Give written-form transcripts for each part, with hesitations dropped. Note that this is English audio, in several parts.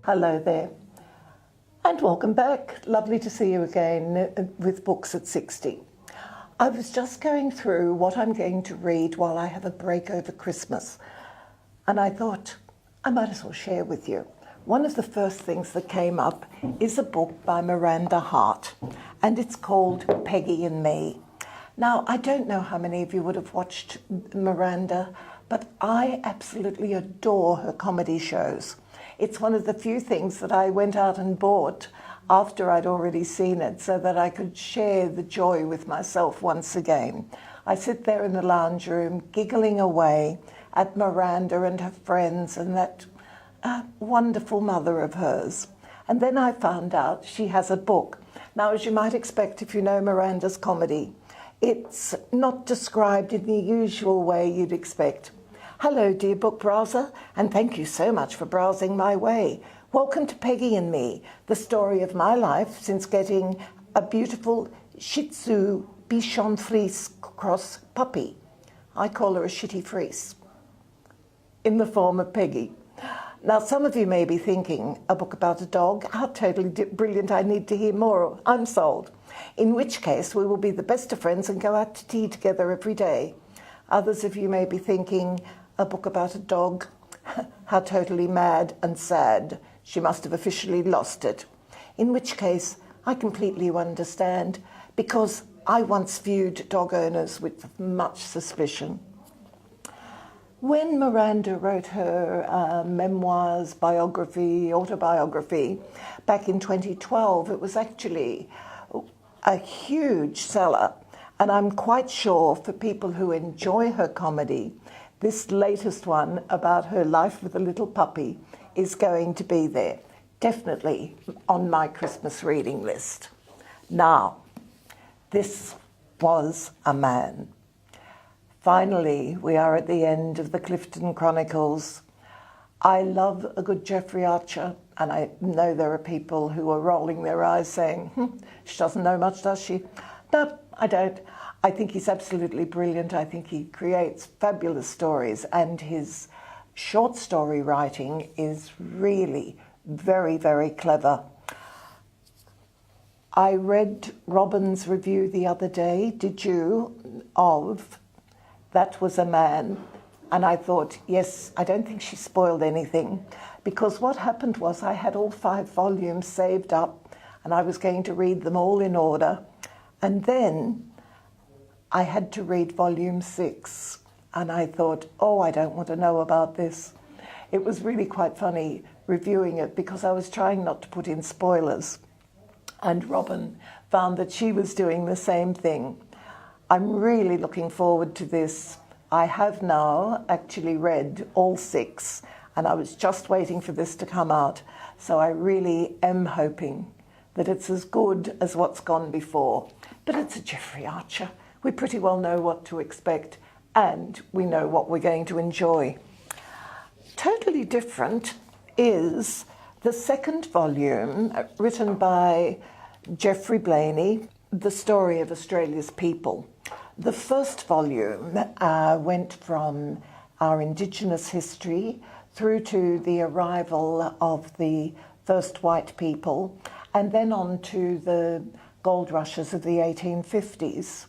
Hello there, and welcome back. Lovely to see you again with Books at 60. I was just going through what I'm going to read while I have a break over Christmas, and I thought I might as well share with you. One of the first things that came up is a book by Miranda Hart, and it's called Peggy and Me. Now, I don't know how many of you would have watched Miranda, but I absolutely adore her comedy shows. It's one of the few things that I went out and bought after I'd already seen it so that I could share the joy with myself once again. I sit there in the lounge room giggling away at Miranda and her friends and that wonderful mother of hers. And then I found out she has a book. Now, as you might expect if you know Miranda's comedy, it's not described in the usual way you'd expect. Hello, dear book browser, and thank you so much for browsing my way. Welcome to Peggy and Me, the story of my life since getting a beautiful Shih Tzu Bichon Frise cross puppy. I call her a shitty Frise, in the form of Peggy. Now, some of you may be thinking, a book about a dog? How totally brilliant, I need to hear more. I'm sold. In which case, we will be the best of friends and go out to tea together every day. Others of you may be thinking, a book about a dog? How totally mad and sad. She must have officially lost it. In which case, I completely understand, because I once viewed dog owners with much suspicion. When Miranda wrote her memoirs, biography, autobiography, back in 2012, it was actually a huge seller. And I'm quite sure for people who enjoy her comedy, this latest one about her life with a little puppy is going to be there, definitely on my Christmas reading list. Now, this was a man. Finally, we are at the end of the Clifton Chronicles. I love a good Jeffrey Archer, and I know there are people who are rolling their eyes saying, she doesn't know much, does she? No, I don't. I think he's absolutely brilliant. I think he creates fabulous stories, and his short story writing is really very, very clever. I read Robin's review the other day, did you, of That Was a Man, and I thought, yes, I don't think she spoiled anything, because what happened was I had all 5 volumes saved up, and I was going to read them all in order, and then I had to read volume 6, and I thought, oh, I don't want to know about this. It was really quite funny reviewing it because I was trying not to put in spoilers, and Robin found that she was doing the same thing. I'm really looking forward to this. I have now actually read all 6, and I was just waiting for this to come out, so I really am hoping that it's as good as what's gone before. But it's a Jeffrey Archer. We pretty well know what to expect, and we know what we're going to enjoy. Totally different is the second volume, written by Geoffrey Blainey, The Story of Australia's People. The first volume went from our Indigenous history through to the arrival of the first white people, and then on to the gold rushes of the 1850s.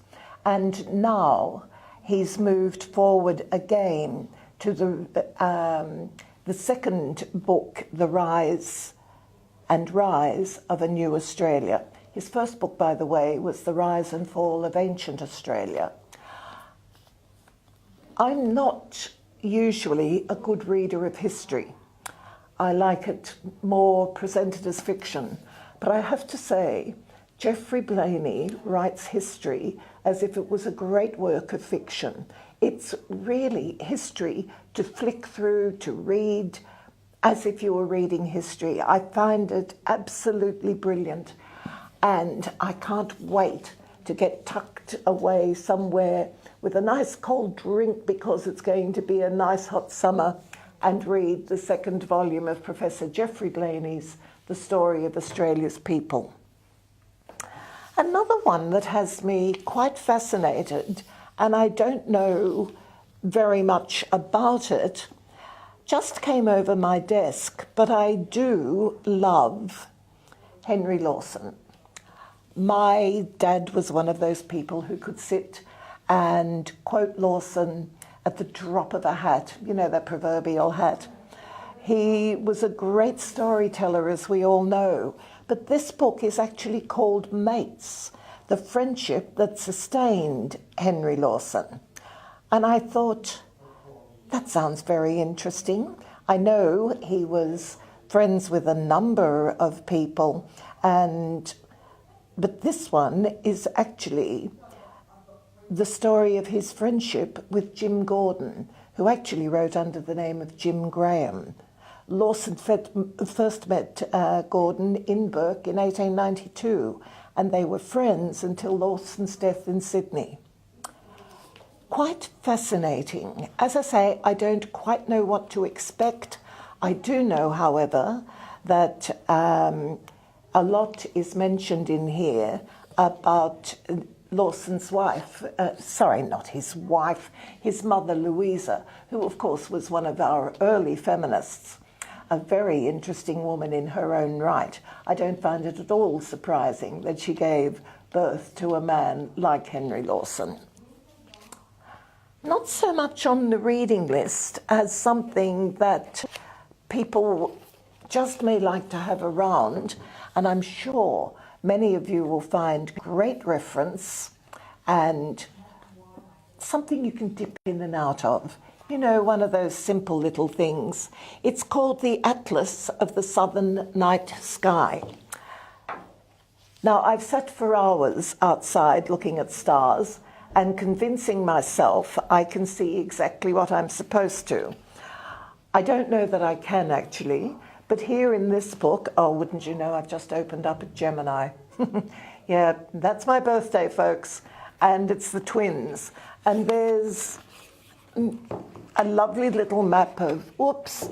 And now he's moved forward again to the second book, The Rise and Rise of a New Australia. His first book, by the way, was The Rise and Fall of Ancient Australia. I'm not usually a good reader of history. I like it more presented as fiction. But I have to say, Geoffrey Blainey writes history as if it was a great work of fiction. It's really history to flick through, to read, as if you were reading history. I find it absolutely brilliant, and I can't wait to get tucked away somewhere with a nice cold drink because it's going to be a nice hot summer and read the second volume of Professor Geoffrey Blainey's The Story of Australia's People. Another one that has me quite fascinated, and I don't know very much about it, just came over my desk, but I do love Henry Lawson. My dad was one of those people who could sit and quote Lawson at the drop of a hat, you know, that proverbial hat. He was a great storyteller, as we all know, but this book is actually called Mates, the friendship that sustained Henry Lawson. And I thought, that sounds very interesting. I know he was friends with a number of people, but this one is actually the story of his friendship with Jim Gordon, who actually wrote under the name of Jim Graham. Lawson first met Gordon in Burke in 1892, and they were friends until Lawson's death in Sydney. Quite fascinating. As I say, I don't quite know what to expect. I do know, however, that a lot is mentioned in here about Lawson's wife, not his wife, his mother Louisa, who of course was one of our early feminists, a very interesting woman in her own right. I don't find it at all surprising that she gave birth to a man like Henry Lawson. Not so much on the reading list as something that people just may like to have around, and I'm sure many of you will find great reference and something you can dip in and out of. You know, one of those simple little things. It's called The Atlas of the Southern Night Sky. Now, I've sat for hours outside looking at stars and convincing myself I can see exactly what I'm supposed to. I don't know that I can actually, but here in this book, oh, wouldn't you know, I've just opened up a Gemini. Yeah, that's my birthday, folks, and it's the twins. And there's a lovely little map of,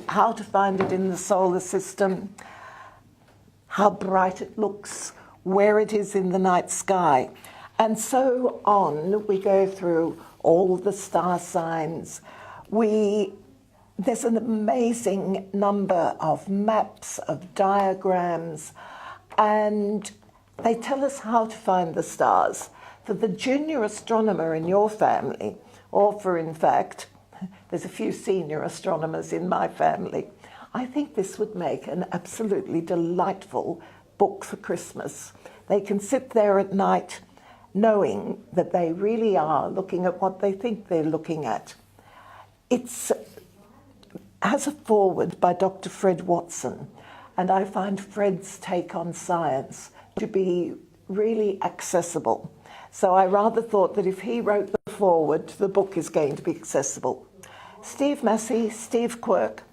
how to find it in the solar system, how bright it looks, where it is in the night sky. And so on, we go through all the star signs. There's an amazing number of maps, of diagrams, and they tell us how to find the stars. For the junior astronomer in your family, in fact, there's a few senior astronomers in my family, I think this would make an absolutely delightful book for Christmas. They can sit there at night knowing that they really are looking at what they think they're looking at. It has a foreword by Dr. Fred Watson, and I find Fred's take on science to be really accessible. So I rather thought that if he wrote the foreword, the book is going to be accessible. Steve Massey, Steve Quirk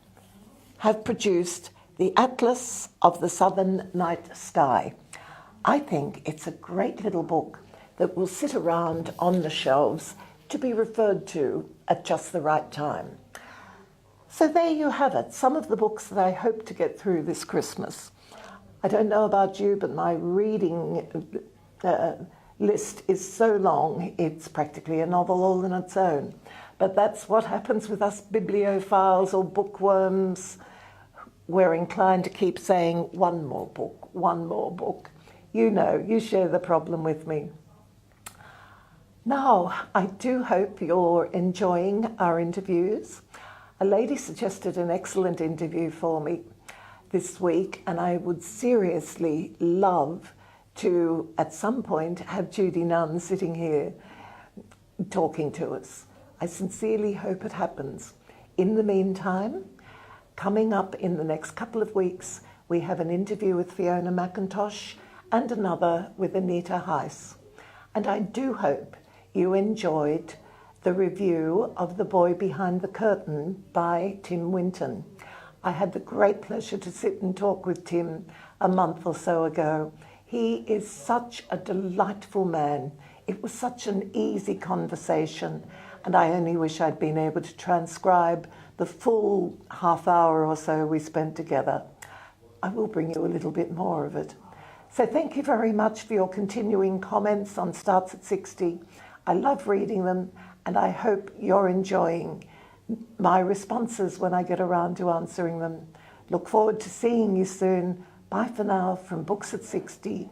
have produced The Atlas of the Southern Night Sky. I think it's a great little book that will sit around on the shelves to be referred to at just the right time. So there you have it, some of the books that I hope to get through this Christmas. I don't know about you, but my reading list is so long, it's practically a novel all on its own. But that's what happens with us bibliophiles or bookworms. We're inclined to keep saying, one more book, one more book. You know, you share the problem with me. Now, I do hope you're enjoying our interviews. A lady suggested an excellent interview for me this week, and I would seriously love to, at some point, have Judy Nunn sitting here talking to us. I sincerely hope it happens. In the meantime, coming up in the next couple of weeks, we have an interview with Fiona McIntosh and another with Anita Heiss. And I do hope you enjoyed the review of The Boy Behind the Curtain by Tim Winton. I had the great pleasure to sit and talk with Tim a month or so ago. He is such a delightful man. It was such an easy conversation, and I only wish I'd been able to transcribe the full half hour or so we spent together. I will bring you a little bit more of it. So thank you very much for your continuing comments on Starts at 60. I love reading them, and I hope you're enjoying my responses when I get around to answering them. Look forward to seeing you soon. Bye for now from Books at 60.